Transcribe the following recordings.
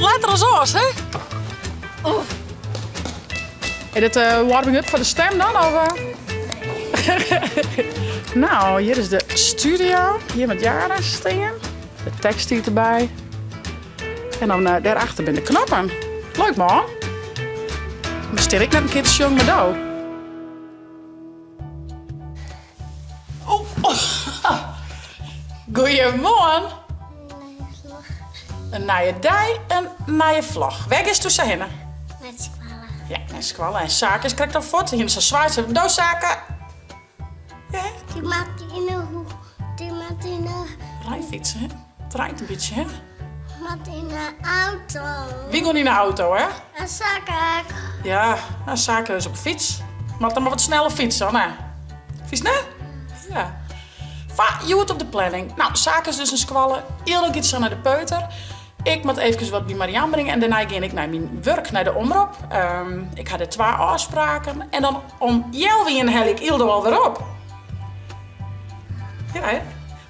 letter als ons, hè? Oh. Is dit warming up voor de stem dan? Of, Nou, hier is de studio. Hier met Jara staan. De tekst hier erbij. En dan daarachter ben de knoppen. Leuk man. Dan stel ik net een keer te jong met jou. Goedemorgen. Een naaie dij en een naaie vlag. Weg is tussen hen. Met squallen. Ja, en squallen en zaken krijg ik dan voort. Hier is een zwaard, ze hebben zaken. Ja. Die maakt in de hoek. Die maakt in de... Rijfietsen, hè? Het rijdt een beetje, hè? Maakt in de auto. Wie gaat in de auto, hè? En zakken. Ja, nou, zaken is op fiets. Maar dan maar wat sneller fietsen, hè? Fiets, ne? Ja. Je hoort op de planning. Nou, zaken is dus een squallen. Eerlijk iets naar de peuter. Ik moet even wat bij Marianne brengen en daarna ga ik naar mijn werk, naar de omroep. Ik had er 2 afspraken en dan om Jelwien hel ik Ildo alweer op. Ja, hè?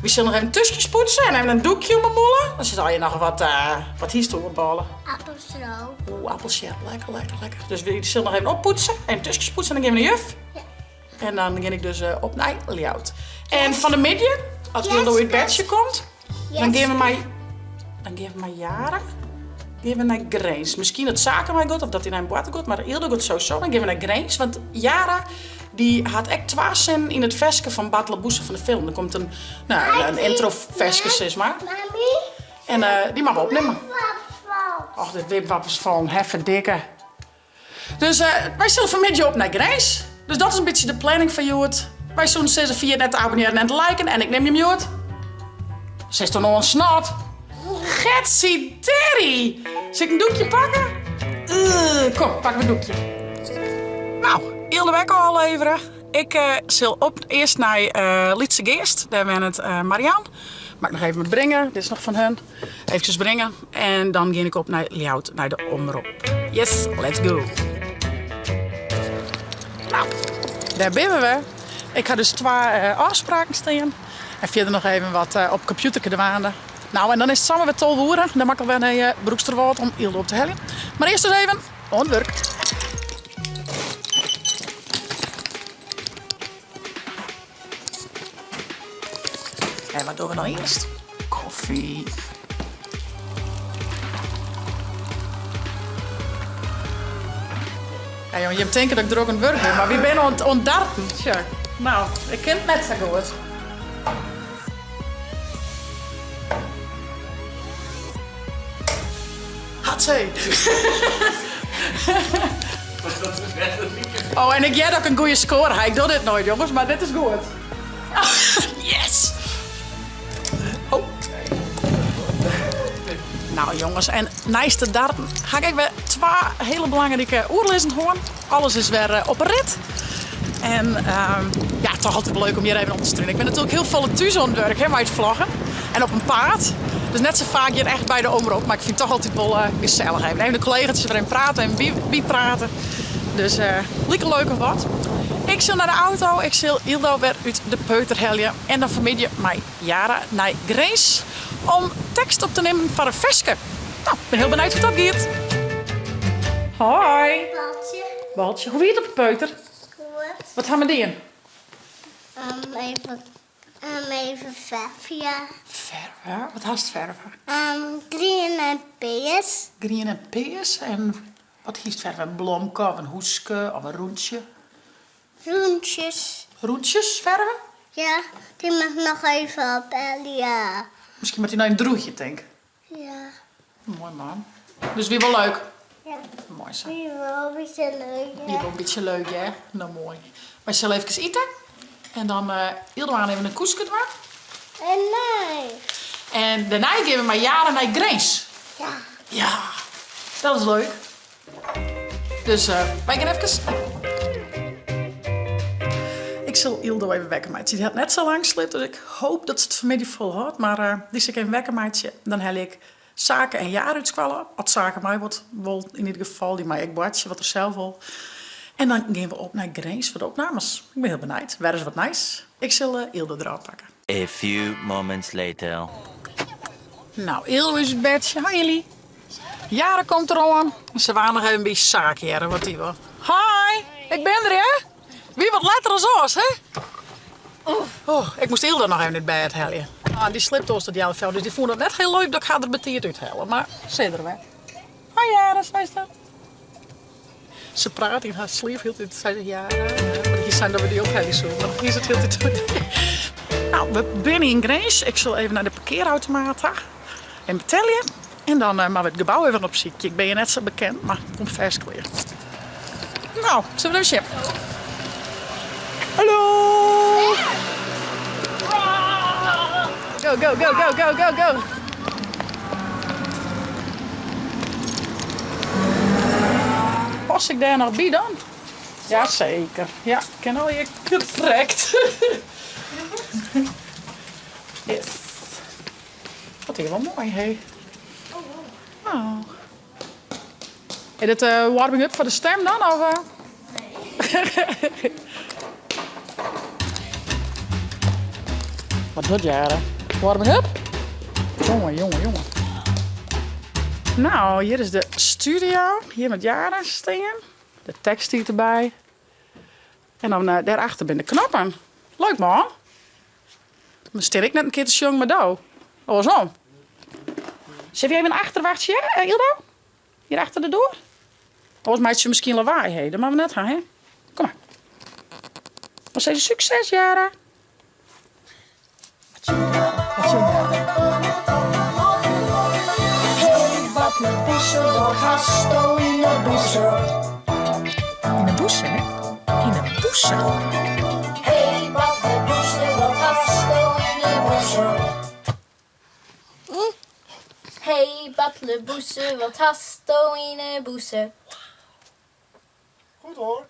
We zullen nog even tusjes poetsen en even een doekje om mijn mollen. Dan zal je nog wat historieballen. Appelstroop. Oeh, appelsje, lekker, lekker, lekker. Dus we zullen nog even oppoetsen, even tusjes poetsen en dan geven we een juf. Ja. En dan begin ik dus op naar layout. En van de midden, als Ildo in het bedje komt, dan geven we mij Jara. Geven we naar Grace. Misschien dat zaken mij goed of dat hij naar een boete gaat, maar Ildo gaat sowieso. Dan geven we naar Grace, want Jara die had echt 2 zinnen in het versje van Bart Labouse van de film. Er komt een intro-versje, zeg maar. Mami? En die mag we opnemen. Wat? Och, dit wipwap is van heffen dikke. Dus wij zullen vanmiddag op naar Grace. Dus dat is een beetje de planning van Joert. Wij zullen zeggen via net te abonneren en te liken. En ik neem je Joert. Ze is toch nog een snot? Getsie Terry! Zal ik een doekje pakken? Kom, pak een doekje. Nou, heel de week al leveren. Ik zal eerst naar Lietse Geest. Daar ben het Marianne. Mag ik nog even brengen. Dit is nog van hun. Even brengen. En dan ga ik op naar layout, naar de omroep. Yes, let's go. Nou, daar zijn we. Ik ga dus 2 afspraken staan. En verder nog even wat op computer te waanden. Nou, en dan is het samen weer 12 uur. Dan mag ik weer naar Broeksterwoud om Ildo op te hellen. Maar eerst dus even aan het werk. En wat doen we dan eerst? Koffie. Ja, jongen, je hebt denken dat ik er ook aan het werk ben, maar wie ben aan het ontdarten? Tja. Nou, ik ken het net zo goed. Hatzee. Oh, en ik jij ook een goede score. Ik doe dit nooit, jongens, maar dit is goed. Yes! Oh. Nou, jongens, en nice te darten. Ga ik weer 2 hele belangrijke oerlezen horen. Alles is weer op een rit. En ja, toch altijd leuk om hier even op te struinen. Ik ben natuurlijk heel veel thuis aan het werk, hè, bij het vloggen. En op een paard. Dus net zo vaak hier echt bij de omroep. Maar ik vind het toch altijd wel gezellig. Even de collega's erin praten en wie praten. Dus lekker leuk of wat. Ik zal naar de auto. Ik zal Ildo weer uit de peuter heljen. En dan vanmiddag met Jara naar Grace. Om tekst op te nemen voor een versje. Nou, ik ben heel benieuwd hoe dat gaat. Hoi. Baltje. Baltje, hoe heet het op de peuter? Goed. Wat gaan we doen? Even verven. Verven? Wat haast verven? Green en peers. Green en peers. En wat hiest verven? Een blomke of een hoeske of een roentje? Groentjes. Roentjes verven? Ja, die mag nog even op Elia. Misschien moet hij naar een droegje denken. Ja. Mooi man. Dus wie wel leuk? Ja. Mooi zo. Die wel een beetje leuk. Die wel een beetje leuk, hè? Nou, mooi. Wij zullen even eten. En dan Ildo aan even een koeske doen. En nee. En daarna geven we maar Jaren naar Grace. Ja. Ja, dat is leuk. Dus wij gaan even. Ik zal Ildo even wekken, maatje. Die had net zo lang slipt, dus ik hoop dat ze het vanmiddag volhoudt. Maar die is ik even wekken, maatje. Dan hel ik zaken en Jaren uitskwallen. Wat zaken mij wordt, wel in ieder geval. Die mij ik badje, wat er zelf wil. En dan gaan we op naar Grace voor de opnames. Ik ben heel benieuwd. Waar is wat nice? Ik zal Ildo erop pakken. A few moments later. Nou, Ildo is het bedje. Hoi jullie. Jaren komt er aan. Ze waren nog even een beetje zaakjaren wat die wil. Hi, ik ben er, hè? Wie wat later als ons, hè? Oh, ik moest Hilda nog even in het bed halen. Ah, die sliptoos dat jou veel, dus die vonden het net heel leuk dat ik ga er betierd uithalen. Maar ze er wel. Hi Jaren, zei ze dat? Ze praat in haar sleep heel de tijd. Zei ze ja, maar hier zijn dat we die ook hebben zo. Maar hier is het heel de tijd. Nou, we zijn in Grace. Ik zal even naar de parkeerautomaat en betalen. En dan maar we het gebouw even op ziekje. Ik ben je net zo bekend, maar het komt vast weer. Nou, zullen we even zien? Hallo! Go, go, go, go, go, go, go! Pas ik daar nog bij dan? Jazeker. Ja, ik ken al je correct. Yes. Wat is wel mooi, hé. Oh. Is dit warming-up voor de stem dan? Of, Nee. Wat doet Jaren? Warming-up? Jongen, jongen, jongen. Nou, hier is de studio. Hier met Jaren staan. De tekst hier erbij. En dan daarachter ben de knoppen. Leuk man. Dan stel ik net een keer te jong met jou. Oh, zo. Zet je even een achterwachtje, Ildo? Hier achter de deur? Anders maakt ze misschien lawaai, hè? Dat maken we net gaan, hè? Kom maar. Wat is succes, Jara? Wat Hey, wat een boesje, wat hast du in de boesje? In de boesje, hè? In de boesje. Hey, wat een boesje, wat hast du in de boesje? Hey, battlebusse, wat hast du in de boese? Goed hoor.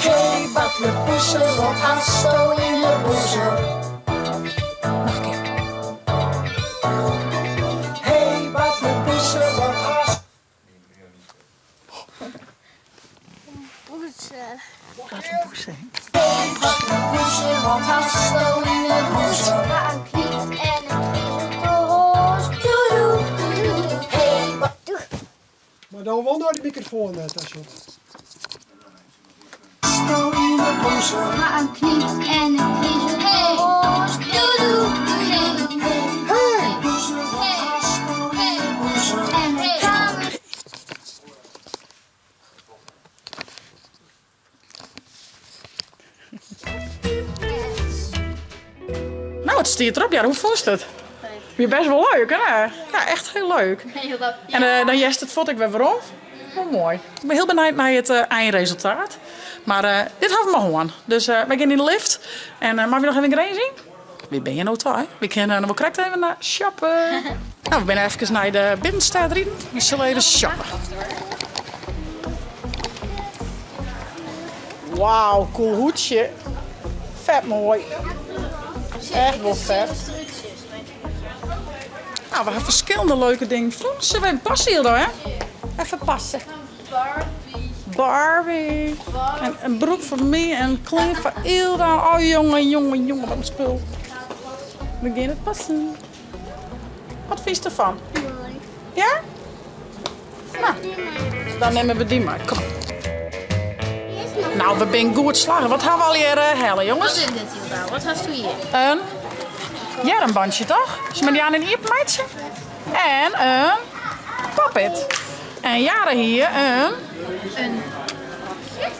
Hey, wat een boesje, wat hast du in de boesje? Nog een keer. Hey, wat een boesje, wat hast Boezem. Wat een boesje, hè? Hey, wat een boesje, wat hast du in de boesje? Maar een klief en een kriegetoos. Doedoe, doedoe. Hey, wat Maar dan wel naar die microfoon net, als je het. hast du in de boesje? Maar een klief en een kriegetoos. Doedoe, doedoe. Hey, boesje, wat hast du in de boesje? En een kamer. Nou, het stiert erop. Ja, hoe voelt het? Je best wel leuk, hè? Ja, echt heel leuk. En dan jest het vond ik weer waarom. Oh, mooi. Ik ben heel benieuwd naar het eindresultaat. Maar dit hadden we maar gewoon. Dus wij gaan in de lift. En mag we nog even een zien? Wie ben je nou toch? We kunnen nog wel correct even naar shoppen. Nou, we zijn even naar de binnenstad erin. We zullen even shoppen. Wauw, cool hoedje. Vet mooi. Echt wel vet. Nou, we hebben verschillende leuke dingen. Zullen we even passen hier dan, hè? Even passen. Barbie. En een broek voor mij en een kleed voor Ilda. Oh, jongen, jongen, jongen, wat een spul. We gaan het passen. Wat vind je ervan? Mooi. Ja? Nou, dan nemen we die maar. Kom. Nou, we zijn goed slagen. Wat gaan we al hier hellen, jongens? Wat is dit hier nou? Wat hast u hier? Een jarrenbandje, toch? Is met die aan een iermeidje. En een poppet. En Jaren hier een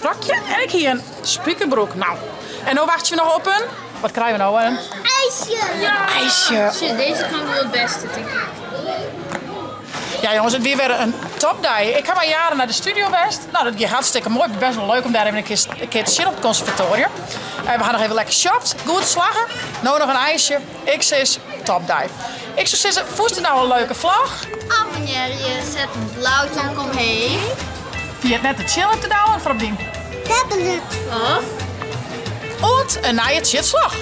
rokje. En ik hier een spiekerbroek. Nou, en dan wachten we nog op een... Wat krijgen we nou? Een IJsje. ijsje. Shit, deze kan wel het beste, denk ik. Ja jongens, het weer een topdag. Ik heb al jaren naar de studio geweest. Nou, dat gaat hartstikke mooi. Het is best wel leuk om daar even een keer te zien op het conservatorium. We gaan nog even lekker shopt, goed slagen. Nou nog een ijsje. Ik zeg topdag. Ik zou zeggen, voest je nou een leuke vlag? Abonneer je, zet een blauwtje omheen. Via het net te chillen te douwen voor op die. Tablet. Of En een naaie slag.